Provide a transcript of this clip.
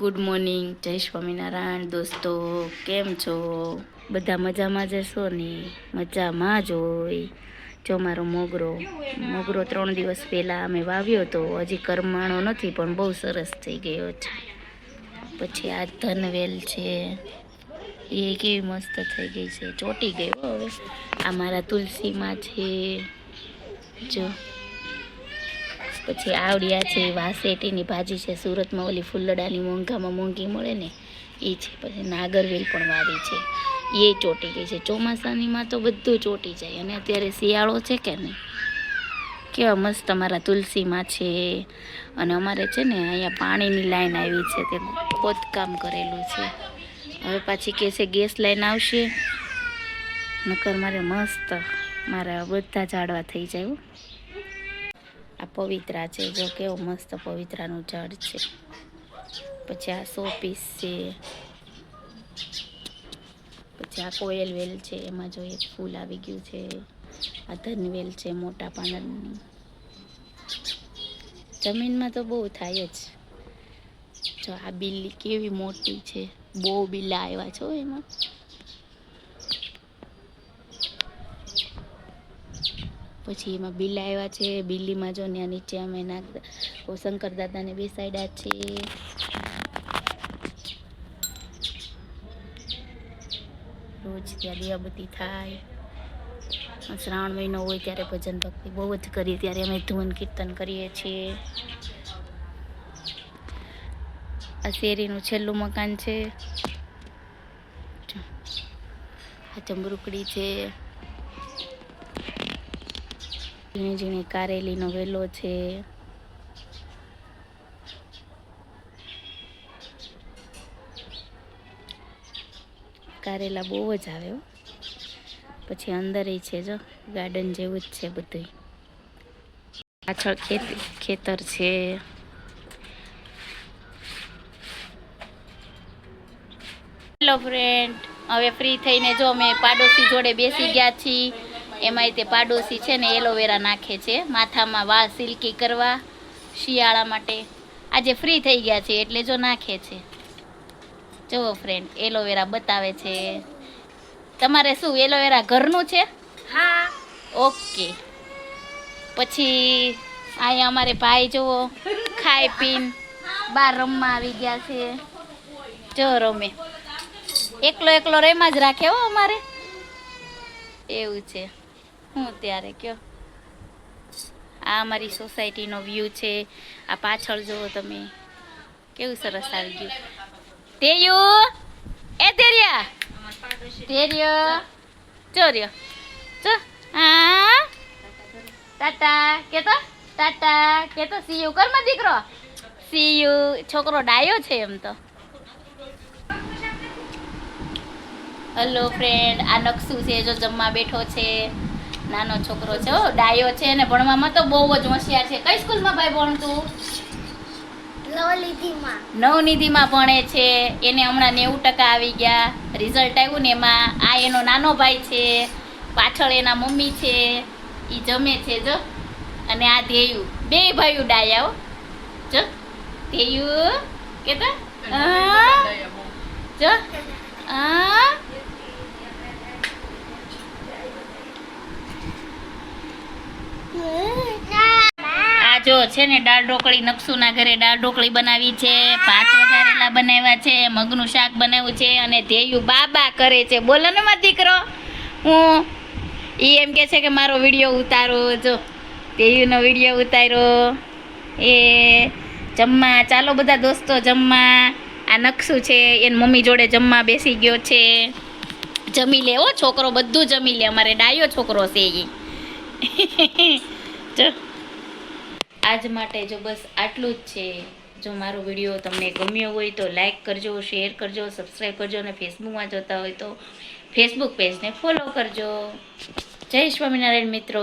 Good morning, જય સ્વામિનારાયણ દોસ્તો. કેમ છો? બધા મજામાં જ હશો ને? મજામાં જ હોય. જો મારો મોગરો 3 દિવસ પહેલાં અમે વાવ્યો તો, હજી કરમાણો નથી પણ બહુ સરસ થઈ ગયો છે. પછી આ ધનવેલ છે, એ કેવી મસ્ત થઈ ગઈ છે, ચોટી ગયો હવે. આ મારા તુલસીમાં છે જો. પછી આવડિયા છે, વાસેટીની ભાજી છે, સુરતમાં ઓલી ફૂલડાની મોંઘામાં મોંઘી મળે ને એ છે. પછી નાગરવેલ પણ વાવી છે, એ ચોટી ગઈ છે. ચોમાસાનીમાં તો બધું ચોટી જાય, અને અત્યારે શિયાળો છે કે નહીં, કેવા મસ્ત અમારા તુલસીમાં છે. અને અમારે છે ને અહીંયા પાણીની લાઈન આવી છે, તે ખોદકામ કરેલું છે. હવે પાછી કહે છે ગેસ લાઈન આવશે, નકર મારે મસ્ત મારા બધા ઝાડવા થઈ જાય. આ પવિત્રા છે, જો કેવો મસ્ત પવિત્રાનું ઝાડ છે. પછી આ સો પીસ છે. પછી આ કોયલ વેલ છે, એમાં જો એક ફૂલ આવી ગયું છે. આ ધનવેલ છે મોટા પાનાની. જમીનમાં તો બહુ થાય જ. જો આ બિલ્લી કેવી મોટી છે, બહુ બિલ્લા આવ્યા છો એમાં. પછી એમાં બિલ્લા આવ્યા છે. બિલ્લીમાં જો ત્યાં નીચે અમે શંકર દાદાને બેસાડ્યા છે. રોજ ત્યાં દિયાબત્તી થાય. શ્રાવણ મહિનો હોય ત્યારે ભજન ભક્તિ બહુ જ કરીએ, ત્યારે અમે ધૂન કીર્તન કરીએ છીએ. આ શેરીનું છેલ્લું મકાન છે. આ જમરૂકડી છે. ઝીણી ઝીણી કારેલીનો વેલો છે. કારેલા બહુ જ આવે. પછી અંદર છે જો ગાર્ડન જેવું જ છે બધું. પાછળ ખેતર છે. હેલો ફ્રેન્ડ, હવે ફ્રી થઈને જો અમે પાડોશી જોડે બેસી ગયા છીએ. એમાંય તે પાડોશી છે ને એલોવેરા નાખે છે માથામાં વાળ સિલ્કી કરવા, શિયાળા માટે. આજે ફ્રી થઈ ગયા છે એટલે જો નાખે છે. જુઓ ફ્રેન્ડ, એલોવેરા બતાવે છે. તમારે શું એલોવેરા ઘરનું છે? હા. ઓકે. પછી અહીંયા અમારે ભાઈ જુઓ ખાઈ પીને બહાર રમવા આવી ગયા છે. જો રમે, એકલો રેમાં જ રાખે હો અમારે, એવું છે. હું ત્યારે કયો, આ અમારી સોસાયટીનો વ્યૂ છે. આ પાછળ જુઓ તમે, કેવું સરસ આવી ગયું. તેયુ એ તેરિયા તેરિયો ચોર્યો ચો. હા ટાટા કેતો, ટાટા કેતો, સીયુ કરમાં દીકરો, સીયુ. છોકરો ડાયો છે એમ તો. હેલો ફ્રેન્ડ, આ નકસુ છે જો જમવા બેઠો છે. નાનો છોકરો છે, ડાયો છે ને ભણવામાં તો બહુ જ હોશિયાર છે. કઈ સ્કૂલમાં ભાઈ ભણતું? નવનિધિમાં ભણે છે. એને હમણાં 90% આવી ગયા. રિઝલ્ટ આવ્યું ને એમાં આ એનો નાનો ભાઈ છે, પાછળ એના મમ્મી છે, એ જમે છે જો. અને આ ધેયુ, બે ભાઈઓ ડાયા હો જો. ધેયુ કેતા જો આ જો છે ને દાળ ઢોકળી, નકસુના ઘરે દાળ ઢોકળી બનાવી છે, ભાત વઘારેલા બનાવ્યા છે, મગનું શાક બનાવ્યું છે. અને ધેયુ બાબા કરે છે. બોલો ને મારો દીકરો. હું ઈ એમ કે છે કે મારો વિડીયો ઉતારો. જો ધેયુનો વિડીયો ઉતાર્યો. એ જમવા ચાલો બધા દોસ્તો જમવા. આ નકસુ છે એની મમ્મી જોડે જમવા બેસી ગયો છે. જમી લે હો છોકરો, બધું જમી લે. અમારે ડાયો છોકરો છે એ. જો આજ માટે જો બસ આટલું જ છે. જો મારો વિડીયો તમને ગમ્યો હોય તો લાઈક કરજો, શેર કરજો, સબસ્ક્રાઈબ કરજો. અને ફેસબુકમાં જોતા હોય તો ફેસબુક પેજને ફોલો કરજો. જય સ્વામિનારાયણ મિત્રો.